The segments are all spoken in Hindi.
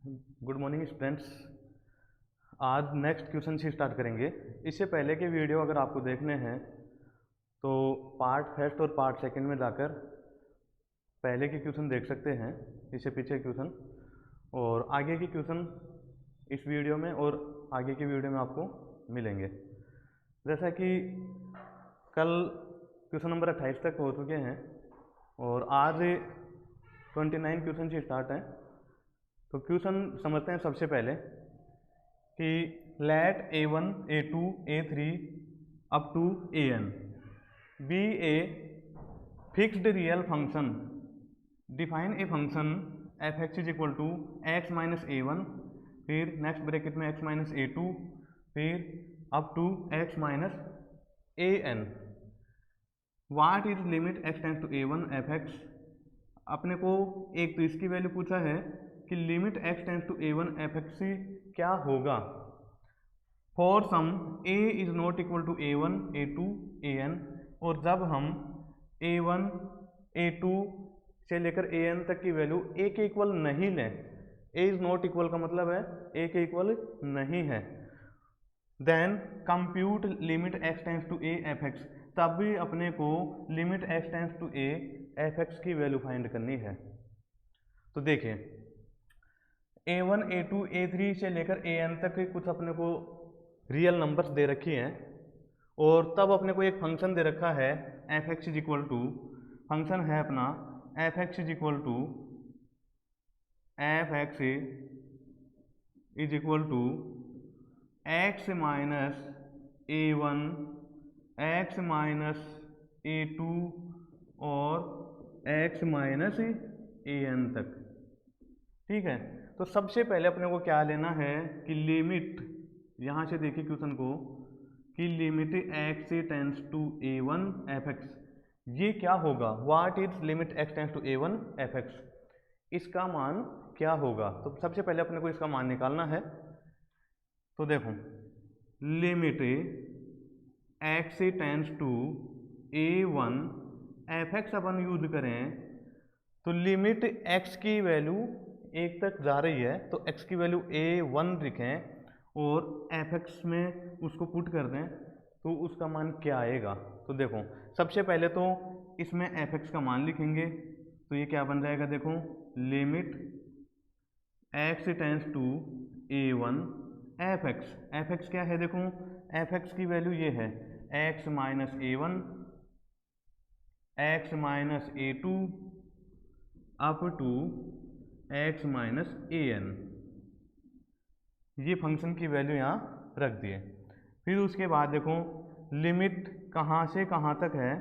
Good morning students. आज नेक्स्ट क्वेश्चन से स्टार्ट करेंगे। इससे पहले के वीडियो अगर आपको देखने हैं तो पार्ट फर्स्ट और पार्ट सेकंड में जाकर पहले के क्वेश्चन देख सकते हैं, इससे पीछे क्वेश्चन और आगे के क्वेश्चन इस वीडियो में और आगे की वीडियो में आपको मिलेंगे। जैसा कि कल क्वेश्चन नंबर 28 तक हो चुके हैं और आज 29 क्वेश्चन से स्टार्ट है। तो क्वेश्चन समझते हैं सबसे पहले कि let a1 a2 a3 up to an be a fixed real function. Define a function f x is equal to x minus a1, फिर नेक्स्ट ब्रैकेट में x माइनस a2, फिर up to x minus an। What is limit x tends to a1 f x. अपने को एक तो इसकी वैल्यू पूछा है कि limit x tends to a1 f x क्या होगा for some a is not equal to a1 a2 an। और जब हम a1 a2 से लेकर an तक की वैल्यू a के इक्वल नहीं लें, a इज नॉट इक्वल का मतलब है a के इक्वल नहीं है, then compute limit x tends to a f x. तब भी अपने को limit x tends to a f x की वैल्यू फाइंड करनी है। तो देखिए a1 a2 a3 से लेकर an तक कुछ अपने को रियल नंबर्स दे रखी हैं और तब अपने को एक फंक्शन दे रखा है f x is equal to, function है अपना f x is equal to f x is equal to x minus a1 x minus a2 और x माइनस an तक। ठीक है, तो सबसे पहले अपने को क्या लेना है कि लिमिट, यहाँ से देखिए क्वेश्चन को कि limit x tends to a1 f x ये क्या होगा। What is limit x tends to a1 f x, इसका मान क्या होगा। तो सबसे पहले अपने को इसका मान निकालना है। तो देखो limit x tends to a1 f x अपन यूज करें तो लिमिट x की वैल्यू एक तक जा रही है तो x की वैल्यू a1 लिखें और एफ एक्स में उसको पुट कर दें तो उसका मान क्या आएगा। तो देखो सबसे पहले तो इसमें एफ एक्स का मान लिखेंगे तो ये क्या बन जाएगा, देखो limit x tends to a1 f x. F x क्या है, देखो एफ एक्स की वैल्यू ये है x minus a1 x minus a2 up to x minus an। ये फंक्शन की वैल्यू यहाँ रख दिए। फिर उसके बाद देखो लिमिट कहाँ से कहाँ तक है,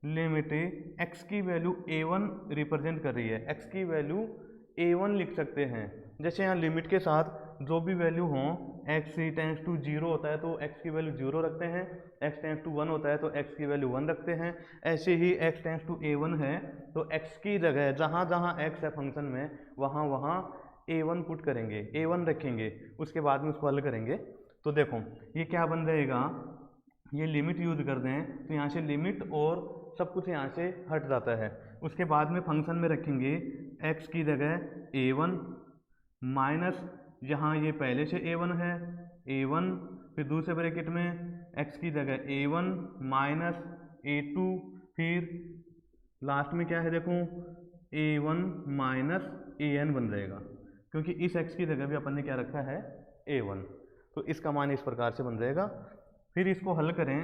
लिमिट x की वैल्यू a1 रिप्रेजेंट कर रही है, x की वैल्यू a1 लिख सकते हैं। जैसे यहाँ लिमिट के साथ जो भी वैल्यू हो, x टेंस टू 0 होता है तो x की वैल्यू 0 रखते हैं, x टेंस टू 1 होता है तो x की वैल्यू 1 रखते हैं। ऐसे ही x टेंस टू a1 है तो x की जगह जहाँ जहाँ x है फंक्शन में वहाँ वहाँ a1 पुट करेंगे, a1 रखेंगे, उसके बाद में उसको हल करेंगे। तो देखो ये क्या बन जाएगा, ये लिमिट यूज कर दें तो यहाँ से लिमिट और सब कुछ यहाँ से हट जाता है। उसके बाद में फंक्शन में रखेंगे x की जगह a1 माइनस यहाँ ये पहले से a1 है a1, फिर दूसरे ब्रैकेट में x की जगह a1 माइनस a2, फिर लास्ट में क्या है देखो a1 माइनस an बन जाएगा क्योंकि इस x की जगह भी अपन ने क्या रखा है a1। तो इसका मान इस प्रकार से बन जाएगा। फिर इसको हल करें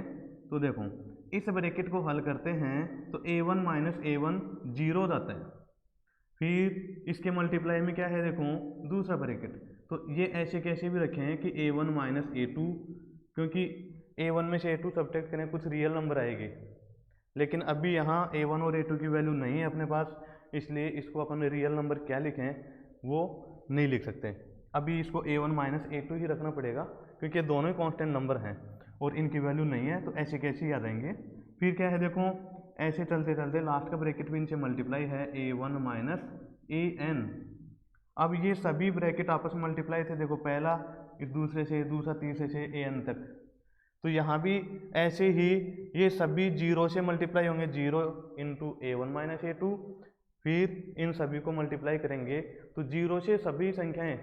तो देखो इस ब्रैकेट को हल करते हैं तो a1 माइनस a1 0 हो जाता है, फिर इसके मल्टीप्लाई में क्या है देखो दूसरा ब्रैकेट। तो ये ऐसे कैसे भी रखें कि a1 माइनस a2, क्योंकि a1 में से a2 सब्ट्रैक्ट करें कुछ रियल नंबर आएगी, लेकिन अभी यहाँ a1 और a2 की वैल्यू नहीं है अपने पास, इसलिए इसको अपन रियल नंबर क्या लिखें वो नहीं लिख सकते। अभी इसको a1 माइनस a2 ही रखना पड़ेगा क्योंकि दोनों ही कांस्टेंट नंबर हैं और इनकी वैल्यू नहीं है, तो ऐसे कैसे ही आ जाएंगे। फिर क्या है देखो ऐसे चलते चलते लास्ट का ब्रैकेट भी इनसे मल्टीप्लाई है a1 माइनस an। अब ये सभी ब्रैकेट आपस में मल्टीप्लाई थे, देखो पहला इस दूसरे से, दूसरा तीसरे से an तक, तो यहाँ भी ऐसे ही ये सभी 0 से मल्टीप्लाई होंगे, 0 इंटू a1 माइनस a2, फिर इन सभी को मल्टीप्लाई करेंगे तो जीरो से सभी संख्याएं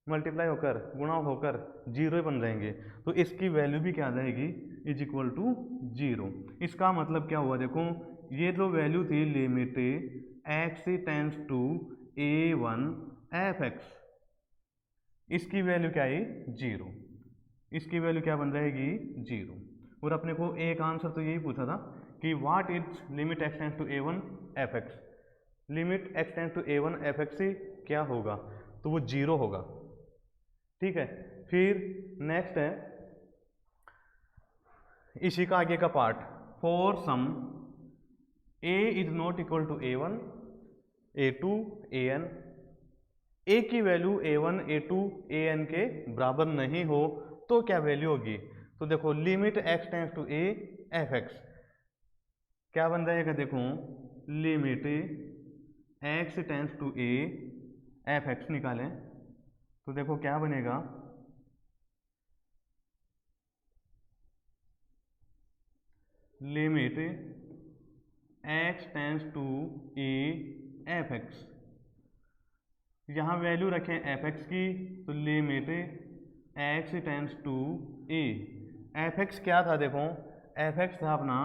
मल्टीप्लाई होकर गुणा होकर जीरो बन जाएंगे, तो इसकी वैल्यू भी क्या आ जाएगी, इज इक्वल टू जीरो। इसका मतलब क्या हुआ, देखो ये जो वैल्यू थी limit x tends to a1 f(x), इसकी वैल्यू क्या आई, जीरो। इसकी वैल्यू क्या बन जाएगी, जीरो। और अपने को एक आंसर तो यही पूछा था कि what is limit x tends to a1 f(x), limit x tends to a1 f(x) से क्या होगा, तो वो जीरो होगा। ठीक है, फिर नेक्स्ट है इसी का आगे का part, for some a is not equal to a1 a2 an, a की वैल्यू a1 a2 an के बराबर नहीं हो तो क्या वैल्यू होगी, तो देखो limit x tends to a f(x) क्या बन जाएगा, देखो limit x tends to a f(x) निकालें तो देखो क्या बनेगा, limit x tends to a f(x), यहाँ वैल्यू रखें f(x) की तो limit x tends to a, f(x) क्या था, देखो f(x) था अपना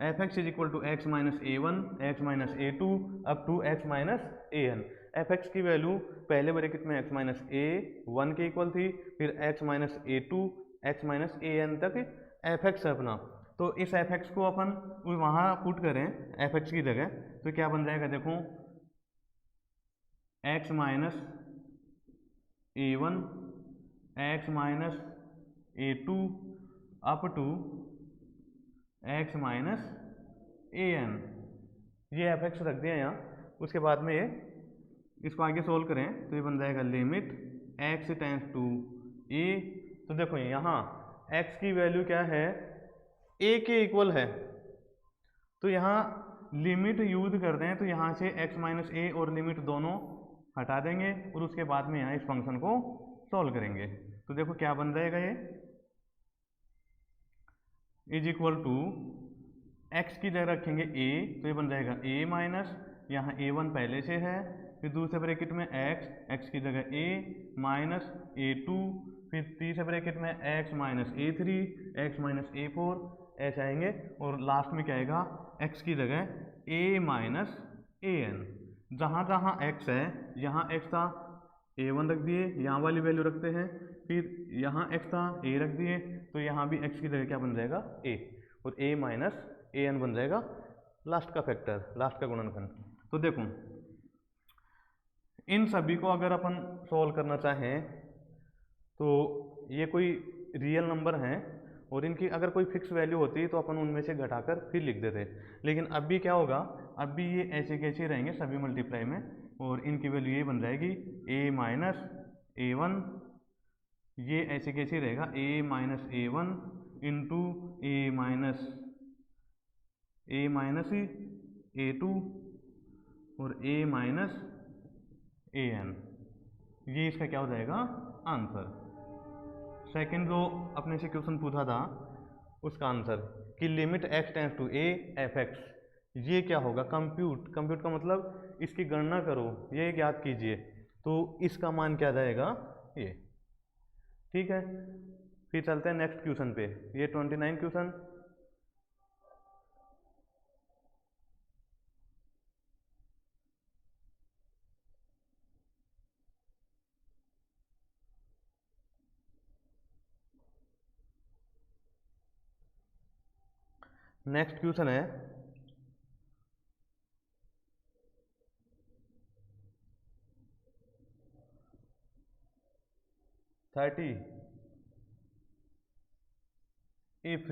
f(x) is equal to x minus a1 x minus a2 up to x minus an। f(x) की वैल्यू पहले ब्रैकेट में x माइनस a1 के इक्वल थी, फिर x minus a2 x minus an तक f(x) है अपना, तो इस f(x) को अपन वहाँ पुट करें f(x) की जगह तो क्या बन जाएगा, देखो x minus a1 x minus a2 up to x minus an, ये f(x) रख दिया यहाँ। उसके बाद में ये इसको आगे सोल्व करें तो ये बन जाएगा limit x tends to a, तो देखो यहाँ x की वैल्यू क्या है, a के इक्वल है, तो यहाँ लिमिट यूज करते हैं तो यहाँ से x माइनस a और लिमिट दोनों हटा देंगे और उसके बाद में यहाँ इस फंक्शन को सॉल्व करेंगे तो देखो क्या बन जाएगा, ये इज इक्वल टू x की जगह रखेंगे a तो ये बन जाएगा a माइनस, यहाँ a1 पहले से है, फिर दूसरे ब्रैकेट में x की जगह a माइनस a2, फिर तीसरे ब्रैकेट में x minus a3 x minus a4 ऐसे आएंगे, और लास्ट में क्या आएगा, x की जगह a माइनस an, जहाँ जहाँ x है यहाँ x था a1 रख दिए, यहाँ वाली वैल्यू रखते हैं, फिर यहाँ x था a रख दिए, तो यहाँ भी x की जगह क्या बन जाएगा, a, और a माइनस an बन जाएगा लास्ट का फैक्टर, लास्ट का गुणनखंड। तो देखो इन सभी को अगर अपन सॉल्व करना चाहें तो ये कोई रियल नंबर हैं और इनकी अगर कोई फिक्स वैल्यू होती तो अपन उनमें से घटाकर फिर लिख देते, लेकिन अभी क्या होगा, अभी ये ऐसे कैसे रहेंगे सभी मल्टीप्लाई में, और इनकी वैल्यू ये बन जाएगी a माइनस a1, ये ऐसे कैसे रहेगा a minus a1 into a minus a2 और a माइनस an, ये इसका क्या हो जाएगा आंसर। सेकंड जो अपने से क्वेश्चन पूछा था उसका आंसर कि limit x tends to a f(x), ये क्या होगा, कंप्यूट का मतलब इसकी गणना करो, ये ज्ञात कीजिए, तो इसका मान क्या जाएगा, ये। ठीक है, फिर चलते हैं नेक्स्ट क्वेश्चन पे, ये 29 क्वेश्चन। नेक्स्ट क्वेश्चन है 30, if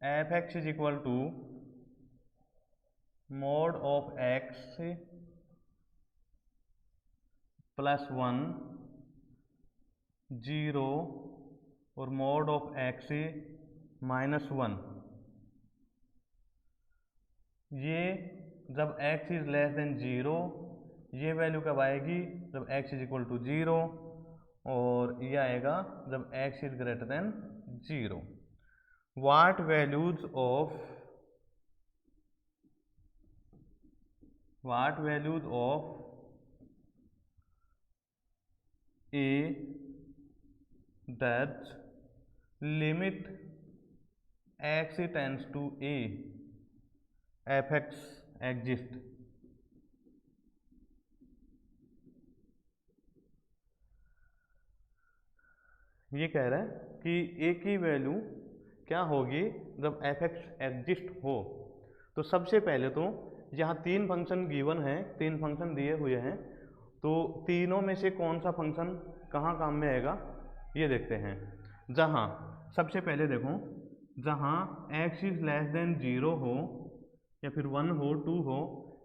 f(x) is equal to mod of x plus 1 0 और mod of x माइनस 1, ये जब x इज लेस देन 0, ये वैल्यू कब आएगी, जब x इज इक्वल टू 0, और ये आएगा जब x is greater than 0। What values of what values of a does limit x tends to a fx exist। ये कह रहा है कि a की वैल्यू क्या होगी जब fx एग्जिस्ट हो। तो सबसे पहले तो यहाँ तीन फंक्शन गिवन हैं, तीन फंक्शन दिए हुए हैं, तो तीनों में से कौन सा फंक्शन कहाँ काम में आएगा ये देखते हैं। जहाँ सबसे पहले देखो, जहाँ x इज लेस देन 0 हो या फिर 1 हो 2 हो,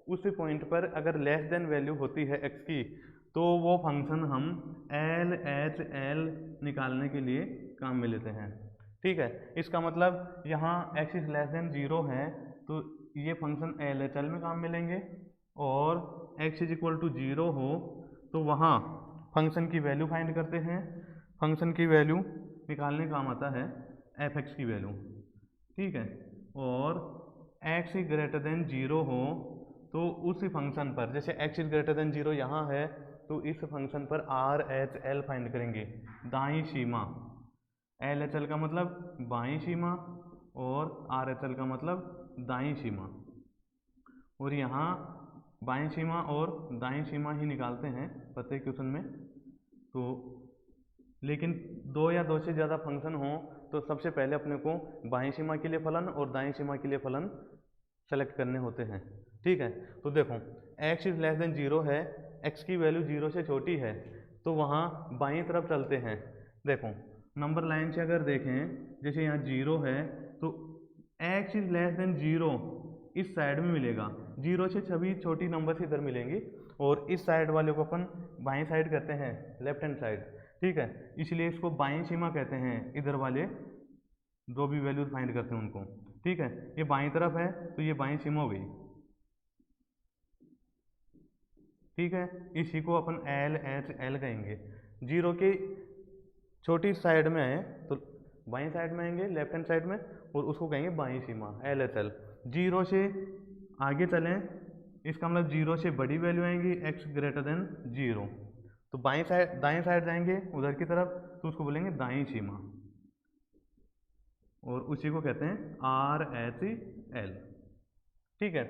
उस पॉइंट पर अगर लेस देन वैल्यू होती है x की, तो वो फंक्शन हम एल एच एल निकालने के लिए काम में लेते हैं। ठीक है, इसका मतलब यहाँ x इज लेस देन 0 है तो ये फंक्शन एल एच एल में काम में लेंगे, और x इज इक्वल टू 0 हो तो वहाँ फंक्शन की वैल्यू फाइंड करते हैं। फंक्शन की वैल्यू निकालने काम आता है एफ एक्स की वैल्यू। ठीक है, और x इज ग्रेटर देन 0 हो तो उसी फंक्शन पर, जैसे x इज ग्रेटर देन 0 यहाँ है, तो इस फंक्शन पर आर एच एल फाइंड करेंगे, दाईं सीमा। एल एच एल का मतलब बाईं सीमा और आर एच एल का मतलब दाईं सीमा, और यहाँ बाईं सीमा और दाईं सीमा ही निकालते हैं प्रत्येक क्वेश्चन में। तो लेकिन दो या दो से ज़्यादा फंक्शन हो तो सबसे पहले अपने को बाईं सीमा के लिए फलन और दाईं सीमा के लिए फलन सेलेक्ट करने होते हैं। ठीक है, तो देखो x इज लेस देन 0 है, x की वैल्यू 0 से छोटी है, तो वहाँ बाईं तरफ चलते हैं। देखो नंबर लाइन से अगर देखें, जैसे यहाँ 0 है तो x इज लेस देन 0 इस साइड में मिलेगा, 0 से सभी छोटी नंबर इधर मिलेंगी, और इस साइड वाले को अपन बाईं साइड कहते हैं, लेफ्ट हैंड साइड। ठीक है, इसलिए इसको बाईं सीमा कहते हैं, इधर वाले जो भी वैल्यूज फाइंड करते हैं उनको। ठीक है, ये बाईं तरफ है तो ये बाईं सीमा हो गई। ठीक है, इसी को अपन एल एच एल कहेंगे। 0 की छोटी साइड में है तो बाईं साइड में आएंगे, लेफ्ट हैंड साइड में, और उसको कहेंगे बाईं सीमा, एल एच एल। 0 से आगे चलें, इसका मतलब 0 से बड़ी वैल्यू आएंगी x ग्रेटर देन 0, तो बाईं साइड दाईं साइड जाएंगे उधर की तरफ, तो उसको बोलेंगे दाईं सीमा, और उसी को कहते हैं आर एच एल। ठीक है,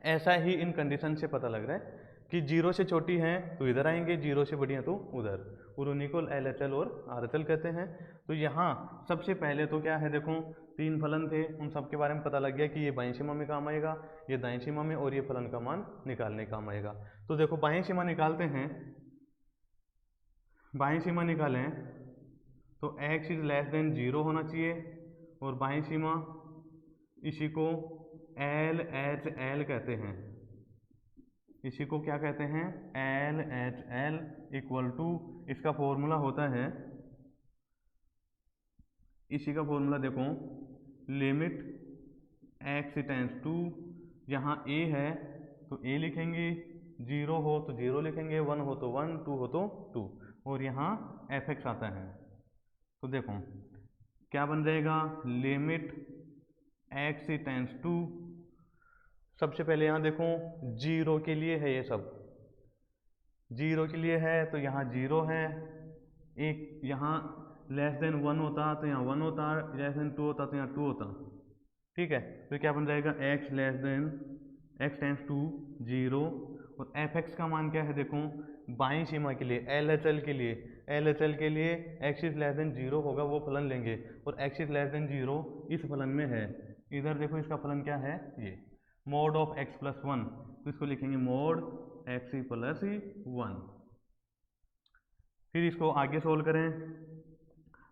ऐसा ही इन कंडीशन से पता लग रहा है कि 0 से छोटी हैं तो इधर आएंगे, 0 से बड़ी हैं तो उधर, और उन्हीं को एल एच एल और आर एच एल कहते हैं। तो यहाँ सबसे पहले तो क्या है, देखो तीन फलन थे, उन सब के बारे में पता लग गया कि ये बाईं सीमा में काम आएगा, ये दाईं सीमा में, और ये फलन का मान निकालने काम आएगा। तो देखो बाईं सीमा निकालते हैं, बाईं सीमा निकालें तो x इज लेस देन 0 होना चाहिए, और बाईं सीमा इसी को एल एच एल कहते हैं, इसी को क्या कहते हैं, L H L equal to, इसका फॉर्मूला होता है, इसी का फॉर्मूला देखो, लिमिट x टेंस टू, यहाँ a है तो a लिखेंगे, 0 हो तो 0 लिखेंगे, 1 हो तो 1, 2 हो तो 2, और यहाँ एफ एक्स आता है। तो देखो क्या बन जाएगा, लिमिट x टेंस टू, सबसे पहले यहाँ देखो 0 के लिए है, ये सब 0 के लिए है तो यहाँ 0 है, एक यहाँ लेस देन 1 होता तो यहाँ 1 होता, लेस देन 2 होता तो यहाँ 2 होता। ठीक है, तो क्या बन जाएगा, x less than x tends to 0, और एफ एक्स का मान क्या है, देखो बाईं सीमा के लिए एल एच एल के लिए, एल एच एल के लिए x इज लेस देन 0 होगा वो फलन लेंगे, और x इज लेस देन 0 इस फलन में है। इधर देखो इसका फलन क्या है, ये मोड ऑफ x प्लस 1, तो इसको लिखेंगे मोड x प्लस 1। फिर इसको आगे सोल्व करें,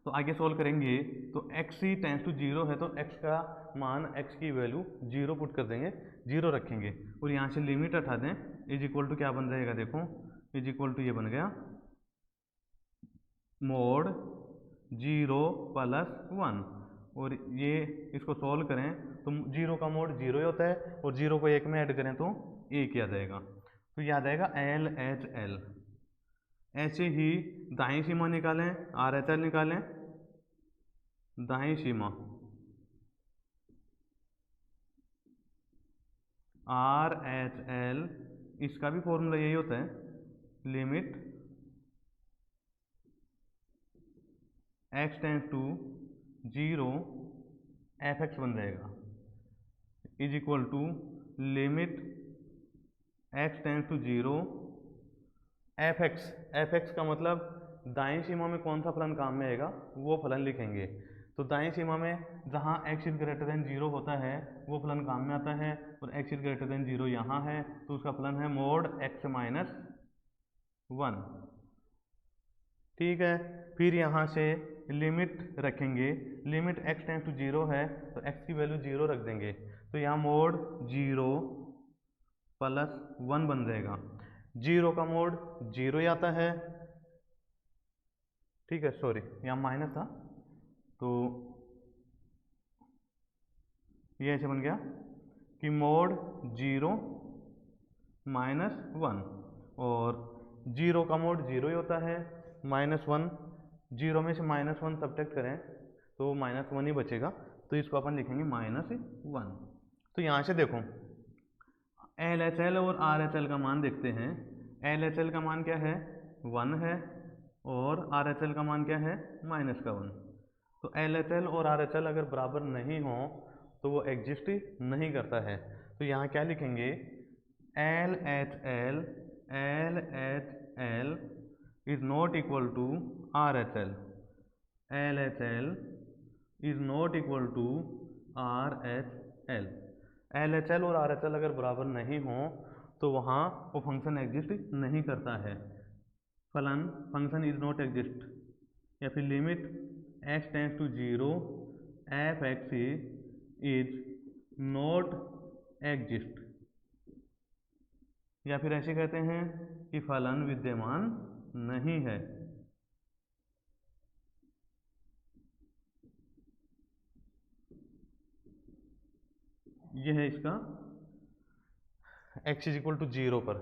तो आगे सोल्व करेंगे तो x टेंस टू 0 है तो x का मान, x की वैल्यू 0 पुट कर देंगे, 0 रखेंगे, और यहाँ से लिमिट हटा दें, इज इक्वल टू क्या बन जाएगा, देखो इज इक्वल टू ये बन गया मोड 0 प्लस 1, और ये इसको सोल्व करें तो 0 का मोड 0 ही होता है, और 0 को 1 में ऐड करें तो 1 आ जाएगा, तो ये आ जाएगा एल एच एल। ऐसे ही दाईं सीमा निकालें, आर एच एल निकालें, दाईं सीमा RHL, इसका भी फॉर्मूला यही होता है, limit x tends to 0 fx बन जाएगा, is equal to limit x tends to 0 fx। fx का मतलब दाएं सीमा में कौन सा फलन काम में आएगा वो फलन लिखेंगे। तो दाएं सीमा में जहाँ x इज ग्रेटर देन 0 होता है वो फलन काम में आता है, और x इज ग्रेटर देन 0 यहाँ है तो उसका फलन है मोड x माइनस 1। ठीक है, फिर यहाँ से लिमिट रखेंगे, लिमिट x टेंस टू 0 है तो x की वैल्यू 0 रख देंगे, तो यहाँ मोड 0 प्लस 1 बन जाएगा। 0 का मोड 0 ही आता है, ठीक है, सॉरी यहाँ माइनस था तो ये ऐसे बन गया कि मोड 0 माइनस 1, और 0 का मोड 0 ही होता है, माइनस 1, 0 में से माइनस 1 सब्ट्रैक्ट करें तो माइनस 1 ही बचेगा, तो इसको अपन लिखेंगे माइनस 1। तो यहाँ से देखो LHL और RHL का मान देखते हैं। LHL का मान क्या है 1 है, और RHL का मान क्या है माइनस का 1। तो LHL और RHL अगर बराबर नहीं हो तो वो एग्जिस्ट ही नहीं करता है। तो यहाँ क्या लिखेंगे, LHL is not equal to RHL, LHL is not equal to RHL। LHL और RHL अगर बराबर नहीं हो तो वहाँ वो फंक्शन एग्जिस्ट नहीं करता है, फंक्शन इज नॉट एग्जिस्ट, या फिर limit x tends to 0 fx is not exist, या फिर ऐसे कहते हैं कि फलन विद्यमान नहीं है। यह है इसका x इज इक्वल टू 0 पर,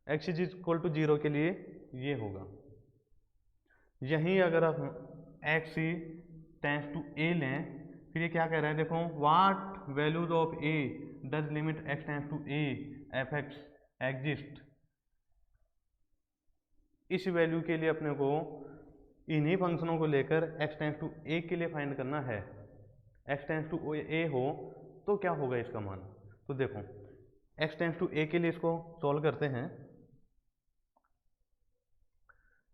x इज इक्वल टू 0 के लिए ये होगा। यहीं अगर आप x टेंस टू a लें, फिर ये क्या कह रहा है देखो, what values of a does limit x tends to a fx exist. इस वैल्यू के लिए अपने को इन्हीं फंक्शनों को लेकर x टेंस टू a के लिए फाइंड करना है। x टेंस टू a हो तो क्या होगा इसका मान, तो देखो x टेंस टू a के लिए इसको सॉल्व करते हैं।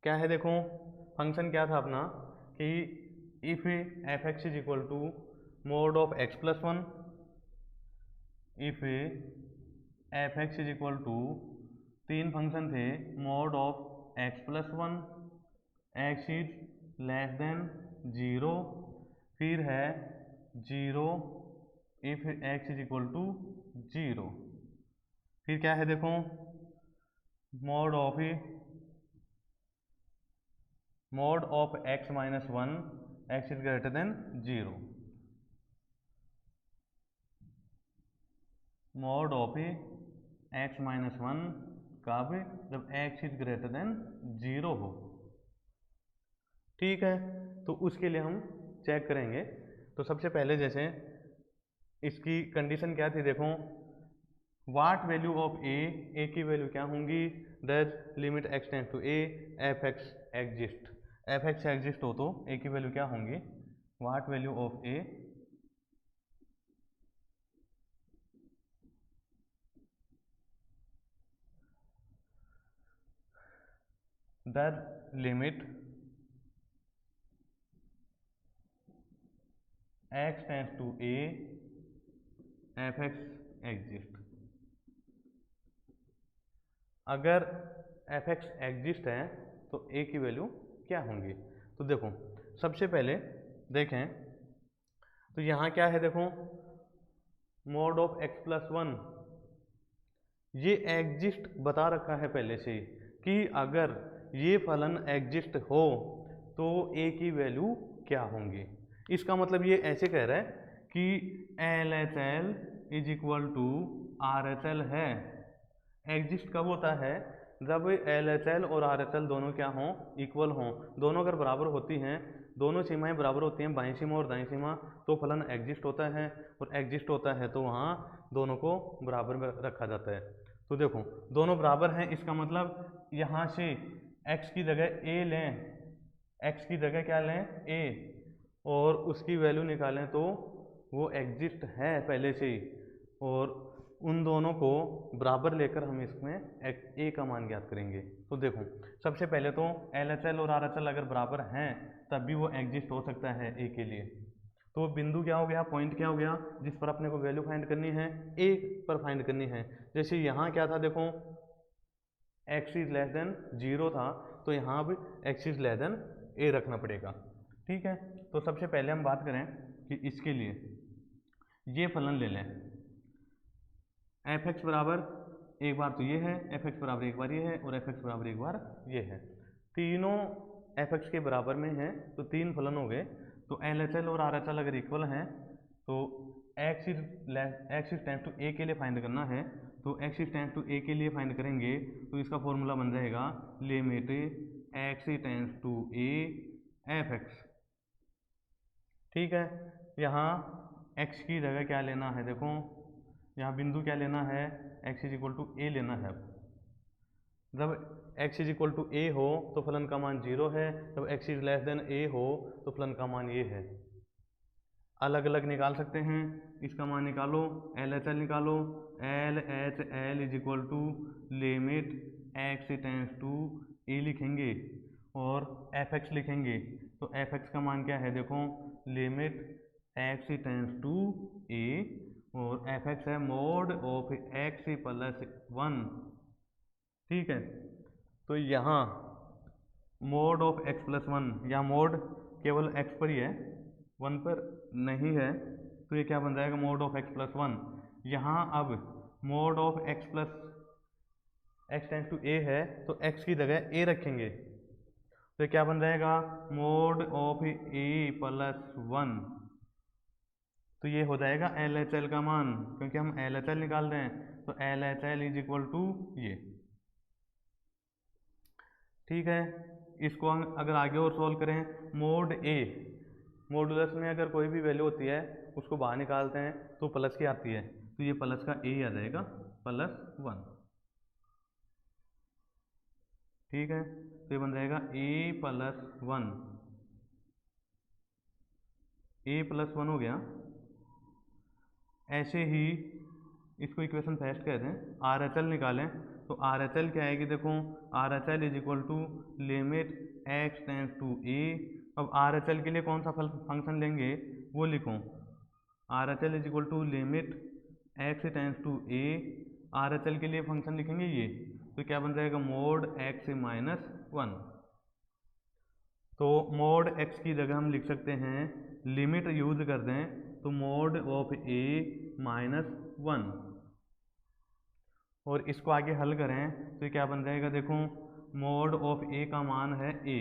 क्या है देखो, फंक्शन क्या था अपना कि if fx is equal to mod of x plus 1, if fx is equal to 3 function थे, mod of x plus 1, x is less than 0, फिर है 0 if x is equal to 0, फिर क्या है देखो mod of x minus 1, x is greater than 0, mod of x minus 1 कब, जब x इज ग्रेटर देन 0 हो। ठीक है, तो उसके लिए हम चेक करेंगे। तो सबसे पहले जैसे इसकी कंडीशन क्या थी देखो, व्हाट वैल्यू ऑफ a की वैल्यू क्या होंगी, does limit x tends to a fx exist, fx exist हो तो a की वैल्यू क्या होंगी, what value of a does limit x tends to a fx exist. अगर fx एग्जिस्ट है तो a की वैल्यू क्या होंगी, तो देखो सबसे पहले देखें तो यहाँ क्या है देखो, मोड ऑफ x प्लस 1 ये एग्जिस्ट बता रखा है पहले से कि अगर ये फलन एग्जिस्ट हो तो a की वैल्यू क्या होंगी। इसका मतलब ये ऐसे कह रहा है कि LHL is equal to RHL है। एग्जिस्ट कब होता है, जब LHL और RHL दोनों क्या हों, इक्वल हों, दोनों अगर बराबर होती हैं, दोनों सीमाएं बराबर होती हैं, बाईं सीमा और दाईं सीमा, तो फलन एग्जिस्ट होता है। और एग्जिस्ट होता है तो वहाँ दोनों को बराबर में रखा जाता है। तो देखो दोनों बराबर हैं, इसका मतलब यहाँ से x की जगह a लें, x की जगह क्या लें a, और उसकी वैल्यू निकालें तो वो एग्जिस्ट है पहले से ही, और उन दोनों को बराबर लेकर हम इसमें a का मान ज्ञात करेंगे। तो देखो सबसे पहले तो LHL और RHL अगर बराबर हैं तब भी वो एग्जिस्ट हो सकता है a के लिए। तो बिंदु क्या हो गया, पॉइंट क्या हो गया जिस पर अपने को वैल्यू फाइंड करनी है, a पर फाइंड करनी है। जैसे यहाँ क्या था, देखो x इज लेस देन 0 था, तो यहाँ भी x is less then a रखना पड़ेगा। ठीक है, तो सबसे पहले हम बात करें कि इसके लिए ये फलन ले लें, f(x) बराबर एक बार तो ये है, f(x) बराबर एक बार ये है, और f(x) बराबर एक बार ये है। तीनों f(x) के बराबर में है तो तीन फलन हो गए। तो LHL और RHL अगर इक्वल हैं तो x is tends to a के लिए फाइंड करना है, तो x is tends to a के लिए फाइंड करेंगे तो इसका फॉर्मूला बन जाएगा limit x tends to a f(x). ठीक है, यहाँ x की जगह क्या लेना है, देखो यहाँ बिंदु क्या लेना है, x is equal to a लेना है। जब x is equal to a हो तो फलन का मान 0 है, जब x is less then a हो तो फलन का मान ये है। अलग अलग निकाल सकते हैं, इसका मान निकालो, LHL निकालो, LHL is equal to limit x tends to a लिखेंगे और f(x) लिखेंगे। तो f(x) का मान क्या है, देखो limit x tends to a, और f(x) है मोड ऑफ x प्लस 1। ठीक है, तो यहाँ मोड ऑफ x प्लस 1, यहाँ मोड केवल x पर ही है, 1 पर नहीं है, तो ये क्या बन जाएगा मोड ऑफ x प्लस 1। यहाँ अब mod of x plus x tends to a है तो x की जगह a रखेंगे, तो क्या बन जाएगा मोड ऑफ a प्लस 1। तो ये हो जाएगा LHL का मान, क्योंकि हम LHL निकाल रहे हैं, तो LHL इज इक्वल टू ये। ठीक है, इसको हम अगर आगे और सोल्व करें, मोड a मॉडुलस में अगर कोई भी वैल्यू होती है उसको बाहर निकालते हैं तो प्लस की आती है, तो ये प्लस का a आ जाएगा प्लस 1। ठीक है, तो ये बन जाएगा a प्लस 1, a प्लस 1 हो गया। ऐसे ही इसको इक्वेशन फर्स्ट कहते हैं। RHL निकालें तो RHL क्या आएगी, देखो RHL is equal to limit x tends to a। अब RHL के लिए कौन सा फंक्शन लेंगे वो लिखो, RHL is equal to limit x tends to a। RHL के लिए फंक्शन लिखेंगे ये, तो क्या बन जाएगा मोड x माइनस 1। तो मोड x की जगह हम लिख सकते हैं, लिमिट यूज कर दें तो मोड ऑफ a माइनस 1, और इसको आगे हल करें तो क्या बन जाएगा, देखो मोड ऑफ a का मान है a,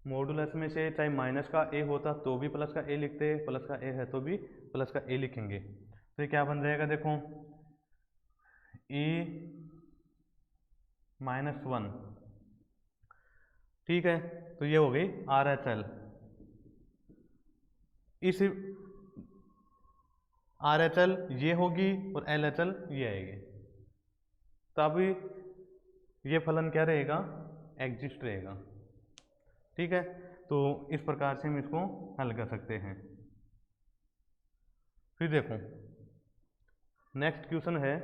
मॉडुलस में से चाहे माइनस का a होता तो भी प्लस का a लिखते, प्लस का a है तो भी प्लस का a लिखेंगे। तो ये क्या बन जाएगा, देखो a माइनस 1। ठीक है, तो ये हो गई RHL। इस RHL ये होगी और LHL ये आएगी, तब ये फलन क्या रहेगा, एग्जिस्ट रहेगा। ठीक है, तो इस प्रकार से हम इसको हल कर सकते हैं। फिर देखो नेक्स्ट क्वेश्चन है,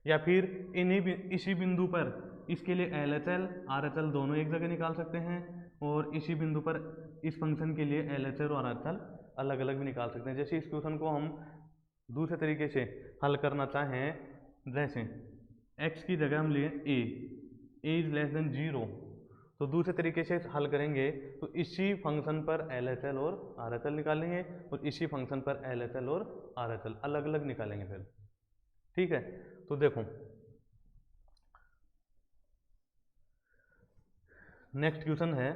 या फिर इसी बिंदु पर इसके लिए LHL RHL दोनों एक जगह निकाल सकते हैं, और इसी बिंदु पर इस फंक्शन के लिए LHL और RHL अलग अलग भी निकाल सकते हैं। जैसे इस क्वेश्चन को हम दूसरे तरीके से हल करना चाहें, जैसे x की जगह हम लिए a इज लेस देन 0, तो दूसरे तरीके से हल करेंगे तो इसी फंक्शन पर LHL और RHL निकालेंगे, और इसी फंक्शन पर LHL और RHL अलग अलग निकालेंगे फिर। ठीक है, तो देखो नेक्स्ट क्वेश्चन है,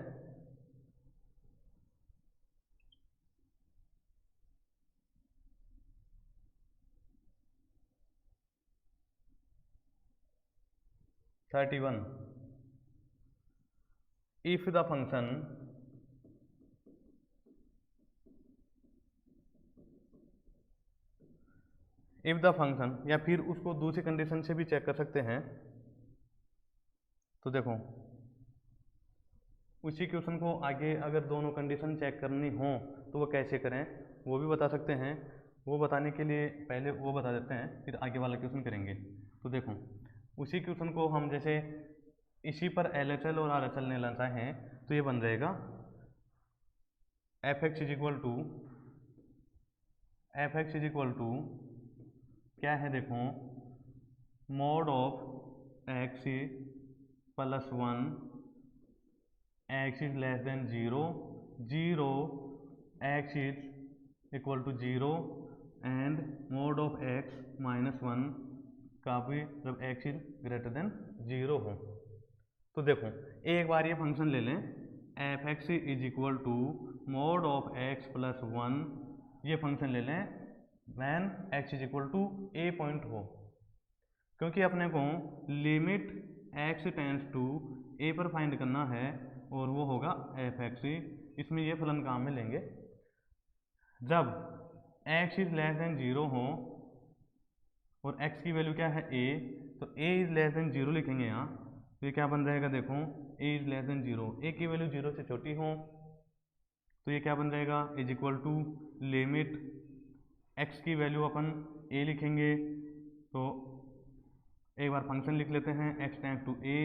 if the function if the function, या फिर उसको दूसरी कंडीशन से भी चेक कर सकते हैं। तो देखो उसी क्वेश्चन को आगे अगर दोनों कंडीशन चेक करनी हो तो वो कैसे करें वो भी बता सकते हैं। वो बताने के लिए पहले वो बता देते हैं, फिर आगे वाला क्वेश्चन करेंगे। तो देखो उसी क्वेश्चन को हम जैसे इसी पर LHL और RHL लेना चाहें तो ये बन जाएगा f x is equal to क्या है देखो, mod of x plus 1, x is less than 0, 0 x is equal to 0 and mod of x minus 1 का भी जब एक्स इज ग्रेटर देन 0 हो। तो देखो एक बार ये फंक्शन ले लें, f x is equal to mod of x plus 1, ये फंक्शन ले लें when x is equal to a point हो, क्योंकि अपने को limit x tends to a पर फाइंड करना है और वो होगा एफ एक्स। इसमें ये फलन काम में लेंगे जब एक्स इज लेस देन 0 हो और x की वैल्यू क्या है a, तो a इज लेस देन 0 लिखेंगे यहाँ। तो ये क्या बन जाएगा देखो, a is less than 0, a की वैल्यू 0 से छोटी हो तो ये क्या बन जाएगा is equal to limit x की वैल्यू अपन a लिखेंगे। तो एक बार फंक्शन लिख लेते हैं x tends to a,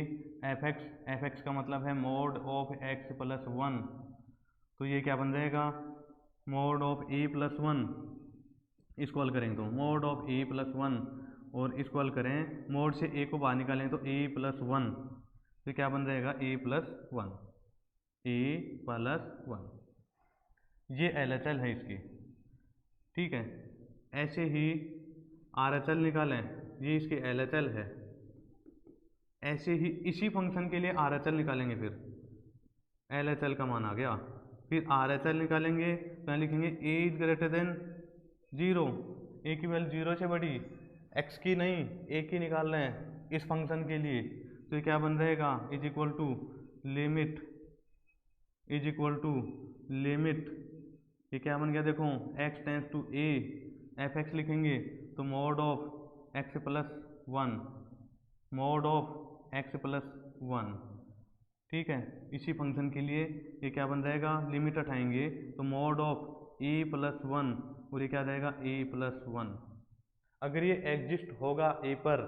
f x का मतलब है मोड ऑफ x प्लस 1, तो ये क्या बन जाएगा मोड ऑफ a प्लस 1, इसको हल करेंगे तो मोड ऑफ a प्लस 1 और इसको हल करें मोड से a को बाहर निकालें तो a प्लस 1, तो क्या बन जाएगा a प्लस 1, a प्लस 1। ये LHL है इसकी, ठीक है। ऐसे ही RHL निकालें, ये इसकी LHL है। ऐसे ही इसी फंक्शन के लिए RHL निकालेंगे, फिर LHL का मान आ गया, फिर RHL निकालेंगे तो लिखेंगे a is greater than 0, a की वैल्यू 0 से बड़ी, x की नहीं a की निकाल रहे हैं इस फंक्शन के लिए। तो ये क्या बन जाएगा इज इक्वल टू लिमिट ये क्या बन गया देखो x tends to a, f x लिखेंगे तो mod of x plus 1, mod of x plus 1, ठीक है। इसी फंक्शन के लिए ये क्या बन जाएगा, लिमिट हटाएंगे तो मोड ऑफ a प्लस 1 और ये क्या जाएगा a प्लस 1। अगर ये एग्जिस्ट होगा a पर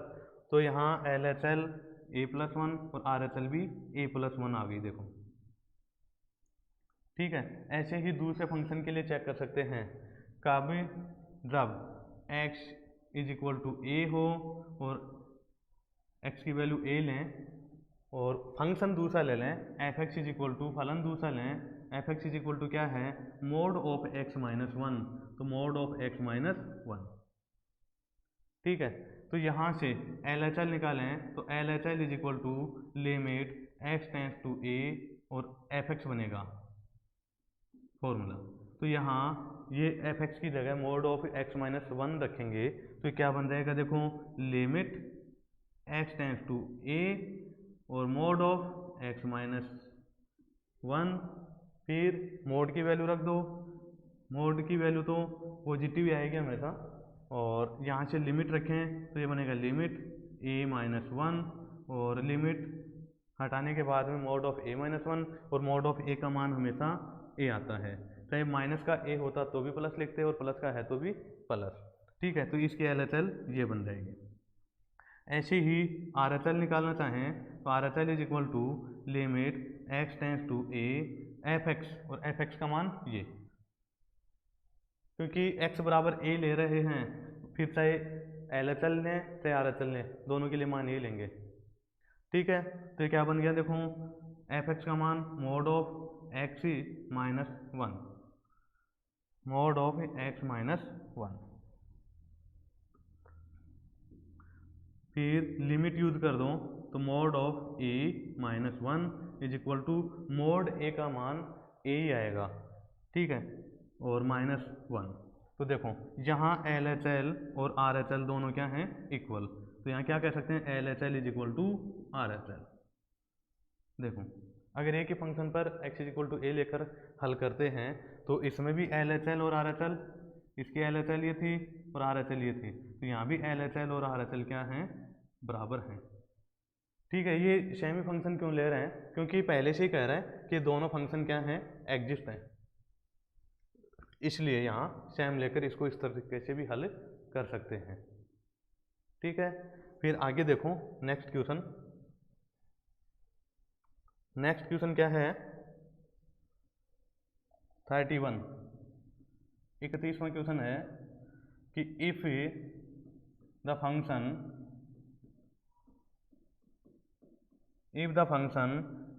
तो यहाँ LHL a प्लस 1 और RHL भी a प्लस 1 आ गई देखो, ठीक है। ऐसे ही दूसरे फंक्शन के लिए चेक कर सकते हैं, कभी जब x is equal to a हो और x की वैल्यू a लें और फंक्शन दूसरा ले लें, f x is equal to फलन दूसरा लें, f x is equal to क्या है मोड ऑफ x माइनस 1, तो मोड ऑफ x माइनस 1, ठीक है। तो यहाँ से LHL निकालें तो LHL is equal to limit x tends to a और एफ एक्स बनेगा फॉर्मूला। तो यहाँ ये एफ एक्स की जगह मोड ऑफ x माइनस 1 रखेंगे तो क्या बन जाएगा देखो limit x tends to a और मोड ऑफ x माइनस 1, फिर मोड की वैल्यू रख दो, मोड की वैल्यू तो पॉजिटिव ही आएगी हमेशा, और यहाँ से लिमिट रखें तो ये बनेगा लिमिट a माइनस 1 और लिमिट हटाने के बाद में मोड ऑफ a माइनस 1, और मोड ऑफ a का मान हमेशा a आता है, चाहे माइनस का a होता तो भी प्लस लिखते और प्लस का है तो भी प्लस, ठीक है। तो इसकी LHL ये बन जाएगी। ऐसे ही RHL निकालना चाहें तो RHL is equal to limit x tends to a f x, और एफ एक्स का मान ये, क्योंकि x बराबर a ले रहे हैं फिर चाहे LHL लें चाहे RHL लें दोनों के लिए मान ये लेंगे, ठीक है। तो क्या बन गया देखो एफ एक्स का मान mod of x minus 1, mod of x minus 1, फिर लिमिट यूज कर दो तो mod of a minus 1 is equal to mod a का मान a ही आएगा, ठीक है, और माइनस 1। तो देखो यहाँ LHL और RHL दोनों क्या हैं इक्वल, तो यहाँ क्या कह सकते हैं LHL is equal to RHL। देखो अगर a के फंक्शन पर x is equal to a लेकर हल करते हैं तो इसमें भी LHL और RHL, इसकी LHL ये थी और RHL ये थी, तो यहाँ भी LHL और RHL क्या हैं, बराबर हैं। ठीक है, ये सेमी फंक्शन क्यों ले रहे हैं, क्योंकि पहले से ही कह रहा है कि दोनों फंक्शन क्या हैं, एग्जिस्ट हैं, इसलिए यहाँ सेम लेकर इसको इस तरीके से भी हल कर सकते हैं। ठीक है, फिर आगे देखो नेक्स्ट क्वेश्चन। नेक्स्ट क्वेश्चन क्या है, 31, 31वां क्वेश्चन है कि if the function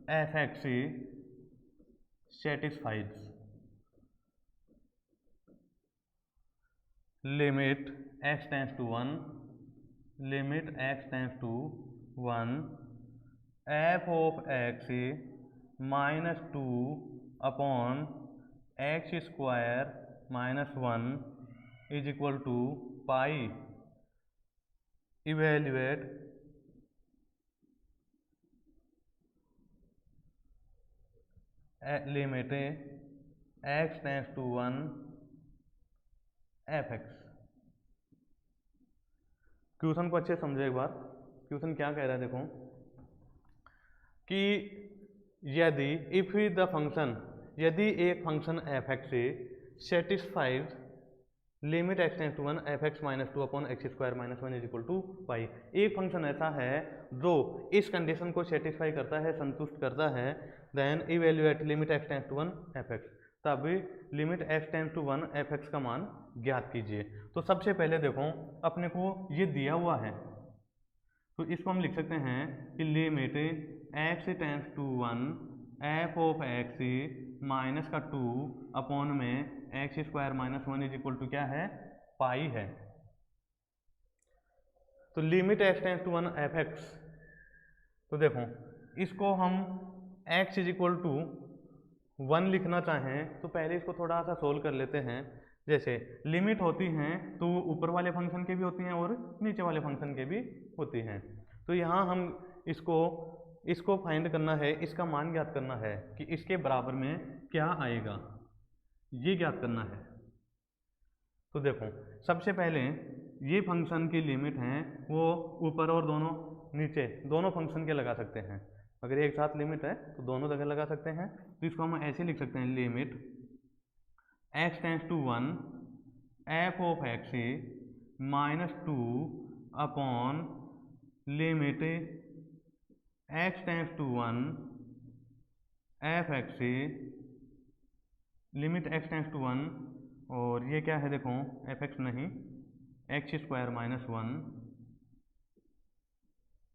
f(x) satisfies limit x tends to 1 f of x minus 2 upon x square minus 1 is equal to pi, evaluate limit x tends to 1 f(x). Question को अच्छे समझो एक बार। क्वेश्चन क्या कह रहा है, देखो कि यदि यदि एक फंक्शन f(x) से satisfies limit x tends to 1 f(x minus 2 upon x square minus 1 is equal to pi, एक फंक्शन ऐसा है जो इस कंडीशन को सेटिस्फाई करता है, संतुष्ट करता है, then evaluate limit x tends to 1 f(x), तब limit x tends to 1 f(x) का मान ज्ञात कीजिए। तो सबसे पहले देखो अपने को ये दिया हुआ है, तो इसको हम लिख सकते हैं कि limit x tends to 1 f of x minus का 2 अपॉन में x square minus 1 is equal to क्या है, पाई है। तो limit x tends to 1 f(x), तो देखो इसको हम x इज इक्वल टू 1 लिखना चाहें तो पहले इसको थोड़ा सा सोल्व कर लेते हैं। जैसे लिमिट होती हैं तो ऊपर वाले फंक्शन के भी होती हैं और नीचे वाले फंक्शन के भी होती हैं। तो यहाँ हम इसको फाइंड करना है, इसका मान ज्ञात करना है कि इसके बराबर में क्या आएगा, ये ज्ञात करना है। तो देखो सबसे पहले ये फंक्शन की लिमिट हैं वो ऊपर और दोनों नीचे दोनों फंक्शन के लगा सकते हैं। अगर एक साथ लिमिट है तो दोनों जगह लगा सकते हैं। तो इसको हम ऐसे लिख सकते हैं, limit x tends to 1 f of x minus 2 upon limit x tends to 1 f(x), limit x tends to 1 और ये क्या है, देखो f(x) नहीं x square minus 1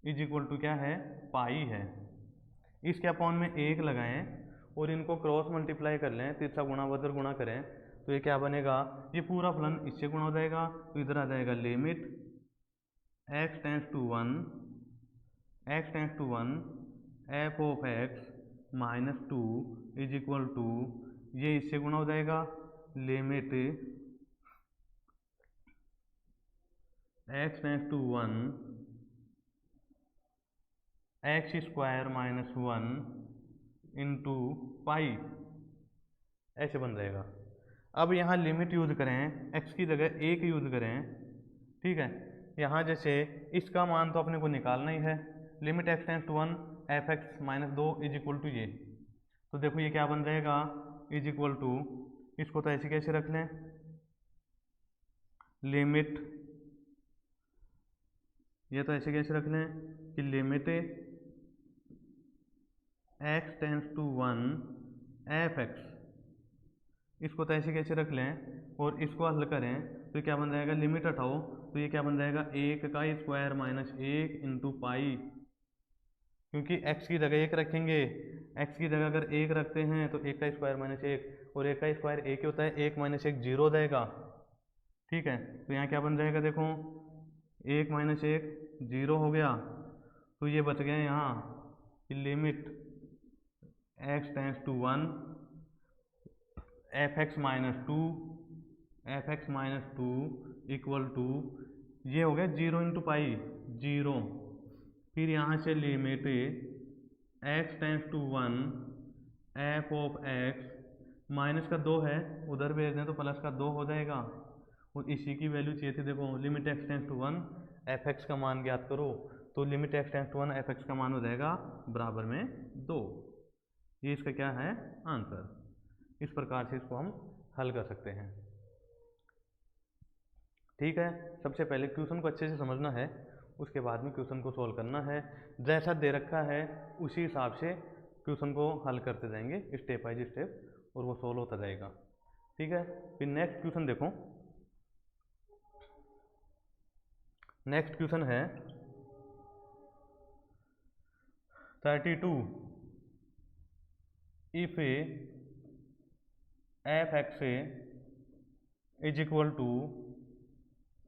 is equal to क्या है, पाई है। इसके अपॉन में 1 लगाएं और इनको क्रॉस मल्टीप्लाई कर लें, तिरछा गुणा बदर गुणा करें तो ये क्या बनेगा, ये पूरा फलन इससे गुणा हो जाएगा तो इधर आ जाएगा limit x tends to 1 f of x minus 2 is equal to, ये इससे गुणा हो जाएगा limit x tends to 1 x square minus 1 into pi, ऐसे बन जाएगा। अब यहाँ लिमिट यूज करें, x की जगह 1 यूज करें, ठीक है। यहाँ जैसे इसका मान तो अपने को निकालना ही है, limit x tends to 1 f(x) minus 2 is equal to ये, तो देखो ये क्या बन जाएगा, इज इक्वल टू, इसको तो ऐसे कैसे रख लें, लिमिट, ये तो ऐसे कैसे रख लें कि limit x tends to 1 f(x), इसको तो ऐसे कैसे रख लें और इसको हल करें तो क्या बन जाएगा, लिमिट हटाओ तो ये क्या बन जाएगा, 1 का स्क्वायर माइनस 1 इंटू पाई, क्योंकि x की जगह 1 रखेंगे, x की जगह अगर 1 रखते हैं तो 1 का स्क्वायर माइनस 1 और 1 का स्क्वायर 1 होता है, 1 माइनस 1 0 हो जाएगा, ठीक है। तो यहाँ क्या बन जाएगा, देखो 1 माइनस 1 0 हो गया, तो ये बच गए यहाँ limit x tends to 1 f(x) minus 2 equal to, ये हो गया 0 इंटू पाई 0, फिर यहाँ से limit x tends to 1 f of x, minus का 2 है उधर भेज दें तो प्लस का 2 हो जाएगा इसी की वैल्यू चाहिए थी। देखो limit x tends to 1 f x का मान ज्ञात करो, तो limit x tends to 1 f x का मान हो जाएगा बराबर में 2। ये इसका क्या है आंसर। इस प्रकार से इसको हम हल कर सकते हैं। ठीक है, सबसे पहले क्वेश्चन को अच्छे से समझना है, उसके बाद में क्वेश्चन को सोल्व करना है। जैसा दे रखा है उसी हिसाब से क्वेश्चन को हल करते जाएंगे स्टेप बाय स्टेप, और वो सोल्व होता जाएगा। ठीक है, फिर नेक्स्ट क्वेश्चन देखो। नेक्स्ट क्वेश्चन है 32। If f x is equal to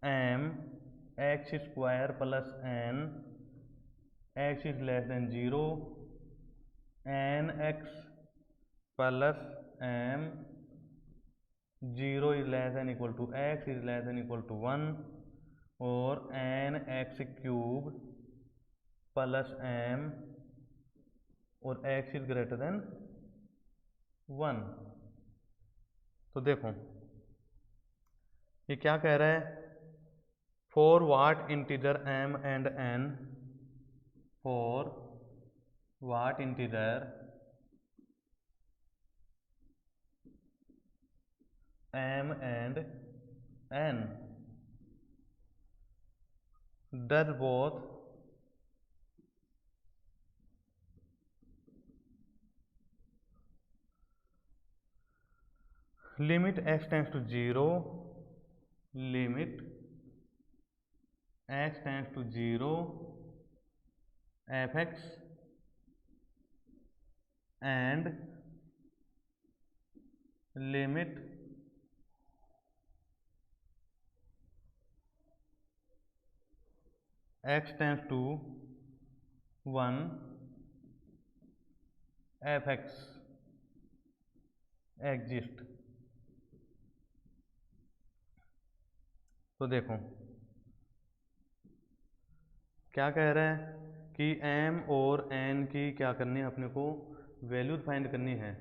m x square plus n x is less than 0, n x plus m 0 is less than equal to x is less than equal to 1, और n x cube plus m और एक्स इज ग्रेटर देन 1। तो देखो ये क्या कह रहा है, for what integer m and n, for what integer m and n does both limit x tends to 0, limit x tends to 0 f x and limit x tends to 1 f x exist. तो देखो क्या कह रहा है कि m और n की क्या करनी है, अपने को वैल्यू फाइंड करनी है।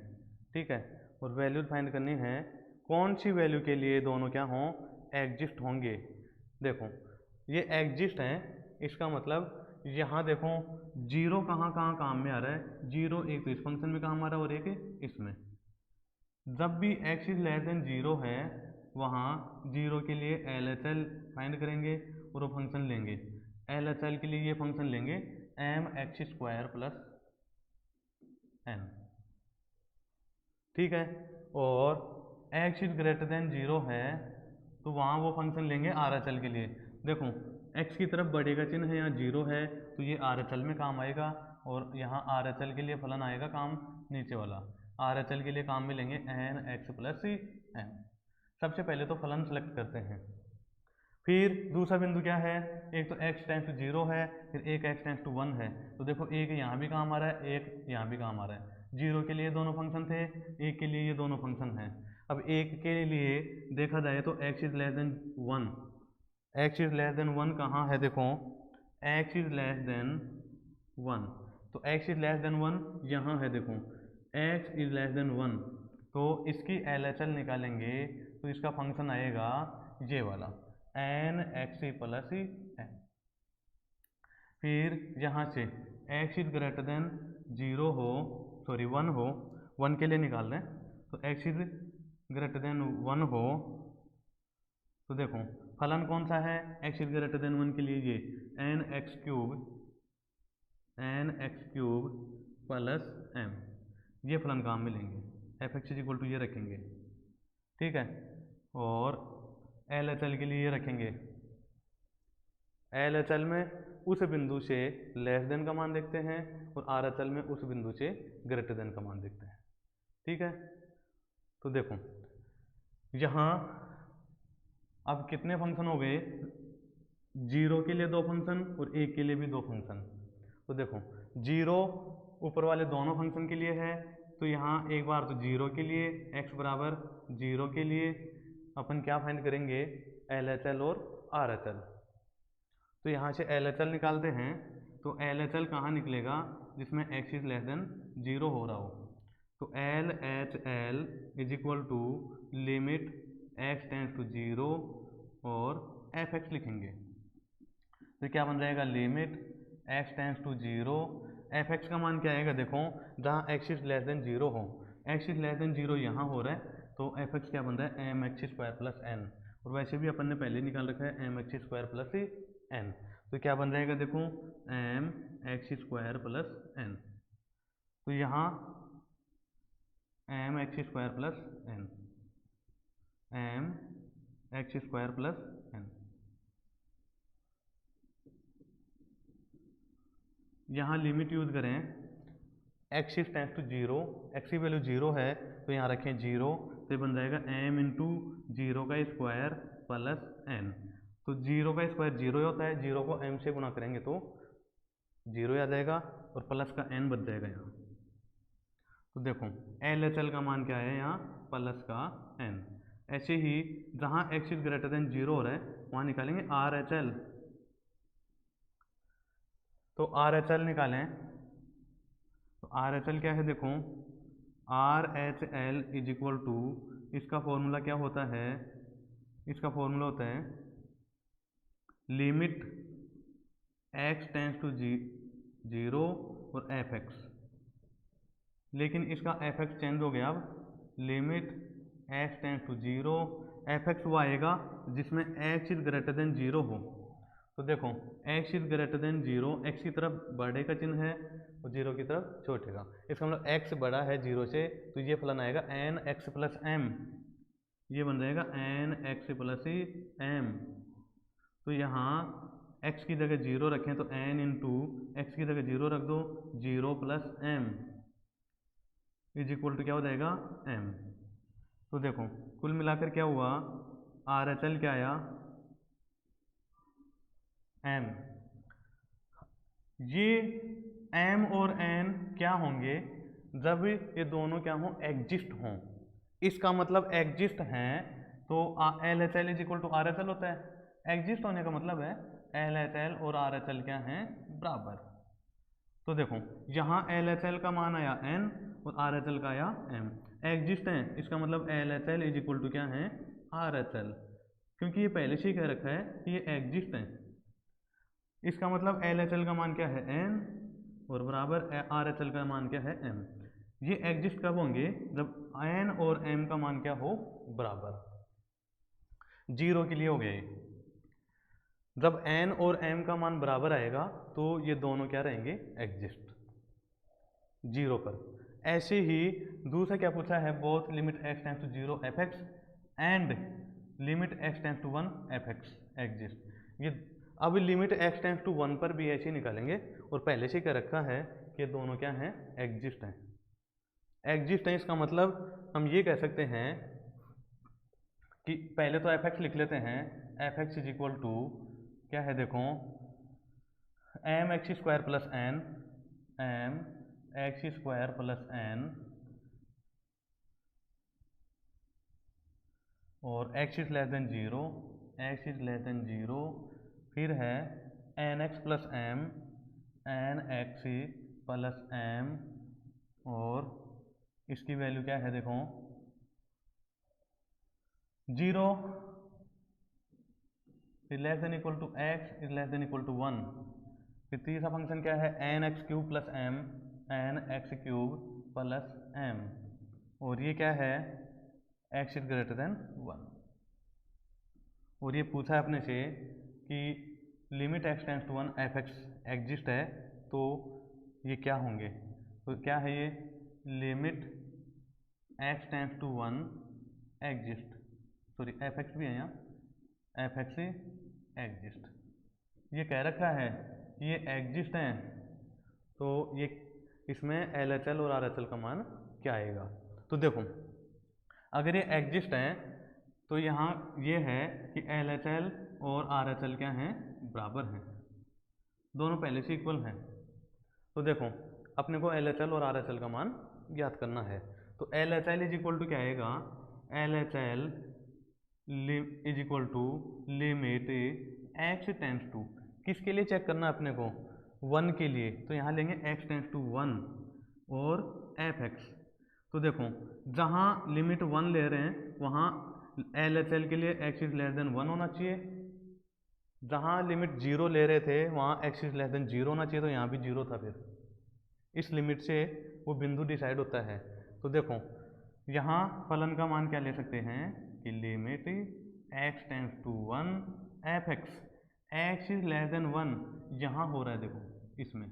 ठीक है, और वैल्यू फाइंड करनी है कौन सी वैल्यू के लिए दोनों क्या हों, एग्जिस्ट होंगे। देखो ये एग्जिस्ट हैं, इसका मतलब यहाँ देखो 0 कहाँ कहाँ काम में आ रहा है, 0 एक तो इस फंक्शन में काम आ रहा है और एक इसमें। जब भी x इज लेस देन 0 है वहाँ 0 के लिए LHL फाइंड करेंगे और वो फंक्शन लेंगे। LHL के लिए ये फंक्शन लेंगे m x square plus n. ठीक है, और x इज ग्रेटर देन 0 है तो वहाँ वो फंक्शन लेंगे RHL के लिए। देखो x की तरफ बढ़ेगा चिन्ह है, यहाँ 0 है तो ये RHL में काम आएगा, और यहाँ RHL के लिए फलन आएगा काम नीचे वाला। RHL के लिए काम में लेंगे एन एक्स प्लस एन। सबसे पहले तो फलन सेलेक्ट करते हैं, फिर दूसरा बिंदु क्या है, एक तो x टेंस टू 0 है, फिर एक x टेंस टू 1 है। तो देखो एक यहाँ भी काम आ रहा है, एक यहाँ भी काम आ रहा है। 0 के लिए दोनों फंक्शन थे, एक के लिए ये दोनों फंक्शन हैं। अब एक के लिए देखा जाए तो x is less than 1, x is less than 1 कहाँ है, देखो x इज लेस देन 1, तो x इज लेस देन 1 यहाँ है। देखो x इज लेस देन 1, तो इसकी LHL निकालेंगे तो इसका फंक्शन आएगा ये वाला एन एक्स प्लस एन। फिर यहाँ से x इज ग्रेटर देन 0 हो, सॉरी 1 हो, 1 के लिए निकाल दें, तो x इज ग्रेटर देन 1 हो, तो देखो फलन कौन सा है, x इज ग्रेटर देन 1 के लिए ये n x cube plus m, ये फलन काम में लेंगे, f x is equal to ये रखेंगे। ठीक है, और LHL के लिए ये रखेंगे, LHL में उस बिंदु से लेस देन का मान देखते हैं और RHL में उस बिंदु से ग्रेटर देन का मान देखते हैं। ठीक है, तो देखो यहाँ अब कितने फंक्शन हो गए, 0 के लिए 2 फंक्शन और 1 के लिए भी 2 फंक्शन। तो देखो 0 ऊपर वाले दोनों फंक्शन के लिए है, तो यहाँ एक बार तो 0 के लिए x बराबर 0 के लिए अपन क्या फाइंड करेंगे, LHL और RHL। तो यहाँ से LHL निकालते हैं, तो LHL कहाँ निकलेगा, जिसमें x इज लेस देन 0 हो रहा हो। तो LHL is equal to limit x tends to 0 और एफ एक्स लिखेंगे तो क्या बन जाएगा, limit x tends to zero, f x का मान क्या आएगा, देखो जहाँ x is less than zero हो, x is less than zero यहाँ हो रहा है तो एफ एक्स क्या बन रहा है, m x square plus n, और वैसे भी अपन ने पहले निकाल रखा है m x square plus n, तो क्या बन जाएगा देखो m x square plus n, तो यहाँ m x square plus n, m x square plus n, यहाँ लिमिट यूज करें x is tends to zero, x की वैल्यू जीरो है तो यहाँ रखें जीरो, तो बन जाएगा एम इंटू जीरो का स्क्वायर प्लस एन, तो जीरो का स्क्वायर जीरो होता है, जीरो को एम से गुणा करेंगे तो जीरो आ जाएगा और प्लस का एन बच जाएगा यहाँ, तो देखो एल एच एल का मान क्या है यहाँ, प्लस का एन। ऐसे ही जहाँ x is greater than zero हो रहा है वहाँ निकालेंगे आर एच एल, तो आर एच एल निकालें तो आर एच एल क्या है, देखो R H L is equal to, इसका फॉर्मूला क्या होता है, इसका फॉर्मूला होता है limit x tends to zero और एफ एक्स, लेकिन इसका एफ एक्स चेंज हो गया, अब limit x tends to zero, f x वो आएगा जिसमें x is greater than zero हो, तो देखो x is greater than zero, x की तरफ बड़े का चिन्ह है और जीरो की तरफ छोटे का, इसका मतलब एक्स बड़ा है जीरो से तो ये फलन आएगा एन एक्स प्लस एम, ये बन जाएगा एन एक्स प्लस एम, तो यहाँ एक्स की जगह जीरो रखें तो एन इंटू एक्स की जगह जीरो रख दो, zero plus m is equal to क्या हो जाएगा एम, तो देखो कुल मिलाकर क्या हुआ, आर एच एल क्या आया एम, ये एम और एन क्या होंगे जब ये दोनों क्या हों, एग्जिस्ट हों, इसका मतलब एग्जिस्ट हैं तो L H L is equal to R H L होता है, एग्जिस्ट होने का मतलब है एल एच एल और आर एच एल क्या हैं, बराबर, तो देखो यहाँ एल एच एल का मान आया एन और आर एच एल का आया एम, एग्जिस्ट हैं इसका मतलब L H L is equal to क्या है, आर एच एल, क्योंकि ये पहले से ही कह रखा है कि ये एग्जिस्ट हैं, इसका मतलब एल एच एल का मान क्या है एन और बराबर आर एच एल का मान क्या है एम, ये एग्जिस्ट कब होंगे जब एन और एम का मान क्या हो, बराबर, जीरो के लिए हो गया ये, जब एन और एम का मान बराबर आएगा तो ये दोनों क्या रहेंगे, एग्जिस्ट जीरो पर। ऐसे ही दूसरा क्या पूछा है, both limit x tends to zero f x and limit x tends to one f x exist, ये अब limit x tends to one पर भी ऐसे ही निकालेंगे और पहले से क्या रखा है कि दोनों क्या हैं, एग्जिस्ट हैं, एग्जिस्ट हैं इसका मतलब हम ये कह सकते हैं कि पहले तो एफ एक्स लिख लेते हैं, f x is equal to क्या है देखो m x square plus n, m x square plus n और x is less than zero, x is less than zero, फिर है n x plus m, n x plus m और इसकी वैल्यू क्या है देखो जीरो, फिर less than equal to x is less than equal to one, फिर तीसरा फंक्शन क्या है n x cube plus m, n x cube plus m और ये क्या है x is greater than one, और ये पूछा है अपने से कि limit x tends to one f x exist है तो ये क्या होंगे, तो क्या है ये limit x tends to one exist, sorry f x भी है यहाँ, एफ एक्स एग्जिस्ट, ये कह रखा है ये एग्जिस्ट हैं तो ये इसमें एल एच एल और आर एच एल का मान क्या आएगा, तो देखो अगर ये एग्जिस्ट हैं तो यहाँ ये है कि एल एच एल और आर एच एल क्या हैं, बराबर हैं, दोनों पहले से इक्वल हैं, तो देखो अपने को एल एच एल और आर एच एल का मान ज्ञात करना है, तो L H L is equal to क्या आएगा, L H L is equal to limit x tends to, किसके लिए चेक करना है अपने को, वन के लिए, तो यहाँ लेंगे एक्स टेंड्स टू वन और एफ एक्स, तो देखो जहाँ लिमिट वन ले रहे हैं वहाँ LHL के लिए x इज लेस देन 1 होना चाहिए, जहाँ लिमिट 0 ले रहे थे वहाँ x इज लेस देन 0 होना चाहिए, तो यहाँ भी 0 था। फिर इस लिमिट से वो बिंदु डिसाइड होता है। तो देखो यहाँ फलन का मान क्या ले सकते हैं कि limit x tends to 1 f(x) x is less than 1 यहाँ हो रहा है। देखो इसमें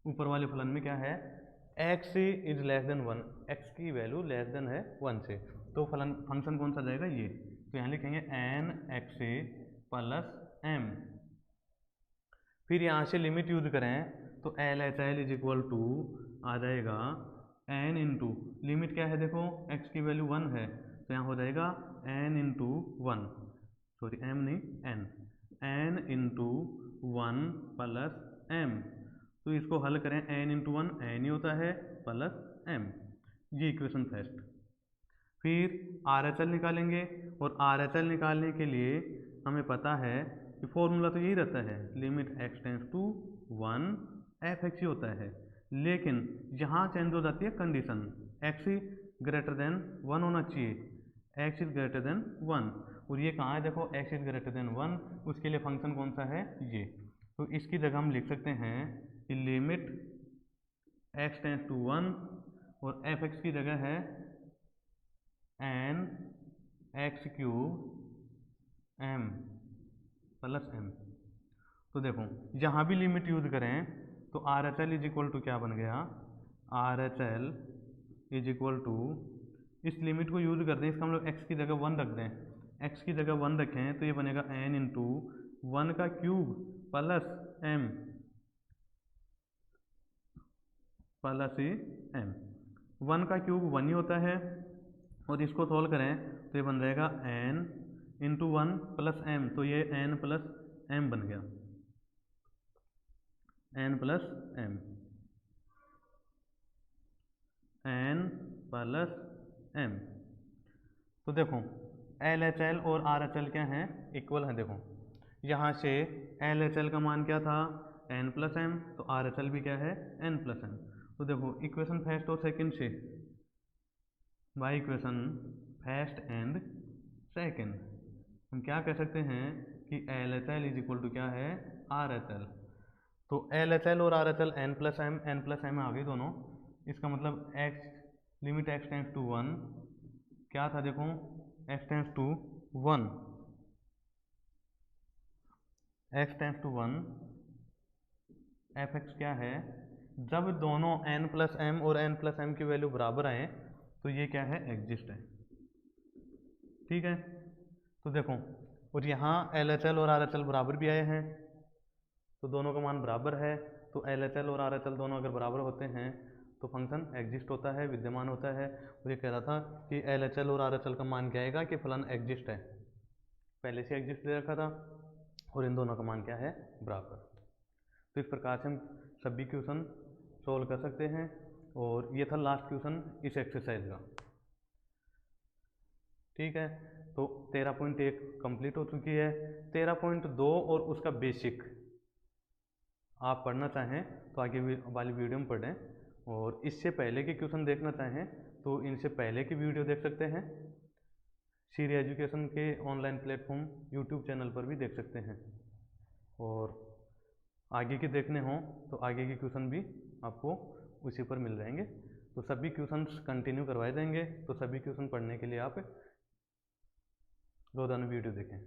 ऊपर वाले फलन में क्या है, x is less than 1, x की वैल्यू लेस देन है 1 से, तो फंक्शन कौन सा जाएगा ये, तो यहाँ लिखेंगे n x प्लस m। फिर यहाँ से लिमिट यूज करें तो LHL इज इक्वल टू आ जाएगा n इंटू लिमिट क्या है, देखो x की वैल्यू 1 है, तो यहाँ हो जाएगा n इंटू 1, सॉरी m नहीं n इंटू 1 प्लस m। तो इसको हल करें n इंटू 1 n ही होता है प्लस m, ये इक्वेशन फर्स्ट। फिर RHL निकालेंगे, और RHL निकालने के लिए हमें पता है कि फॉर्मूला तो यही रहता है, limit x tends to 1 f(x) ही होता है। लेकिन यहाँ चेंज हो जाती है कंडीशन, x ग्रेटर देन 1 होना चाहिए, x इज ग्रेटर देन 1, और ये कहाँ है, देखो x इज ग्रेटर देन 1, उसके लिए फंक्शन कौन सा है ये। तो इसकी जगह हम लिख सकते हैं कि लिमिट x टेंड्स टू 1 और f(x) की जगह है n x cube m plus m। तो देखो यहाँ भी लिमिट यूज करें तो RHL इज इक्वल टू क्या बन गया, RHL इज इक्वल टू, इस लिमिट को यूज कर दें, इसका हम लोग x की जगह 1 रख दें, x की जगह 1 रखें तो ये बनेगा n इंटू 1 का cube plus m plus m। 1 का क्यूब 1 ही होता है, और इसको सोल्व करें तो ये बन जाएगा n इंटू 1 प्लस m, तो ये n प्लस m बन गया, n plus m, n plus m। तो देखो LHL और RHL क्या हैं, इक्वल हैं। देखो यहाँ से LHL का मान क्या था n प्लस m, तो RHL भी क्या है n प्लस m। तो देखो इक्वेशन फर्स्ट और सेकंड से, by equation first and second हम क्या कह सकते हैं कि LHL इज इक्वल टू क्या है RHL। तो LHL और RHL n प्लस m आ गई दोनों, इसका मतलब x limit x tends to 1 क्या था, देखो x tends to 1, x tends to 1 f(x) क्या है, जब दोनों n प्लस m और n प्लस m की वैल्यू बराबर आए तो ये क्या है, एग्जिस्ट है। ठीक है, तो देखो और यहाँ LHL और RHL बराबर भी आए हैं, तो दोनों का मान बराबर है, तो LHL और RHL दोनों अगर बराबर होते हैं तो फंक्शन एग्जिस्ट होता है, विद्यमान होता है। और ये कह रहा था कि LHL और RHL का मान क्या आएगा कि फलन एग्जिस्ट है, पहले से एग्जिस्ट दे रखा था, और इन दोनों का मान क्या है, बराबर। तो इस प्रकार से हम सभी क्वेश्चन सोल्व कर सकते हैं, और ये था लास्ट क्वेश्चन इस एक्सरसाइज का। ठीक है, तो 13.1 कंप्लीट हो चुकी है। 13.2 और उसका बेसिक आप पढ़ना चाहें तो आगे वाली वीडियो में पढ़ें, और इससे पहले के क्वेश्चन देखना चाहें तो इनसे पहले की वीडियो देख सकते हैं, श्री एजुकेशन के ऑनलाइन प्लेटफॉर्म यूट्यूब चैनल पर भी देख सकते हैं। और आगे के देखने हों तो आगे के क्वेश्चन भी आपको उसी पर मिल जाएंगे। तो सभी क्वेश्चंस कंटिन्यू करवाए जाएंगे, तो सभी क्वेश्चन पढ़ने के लिए आप रोजाना वीडियो देखें।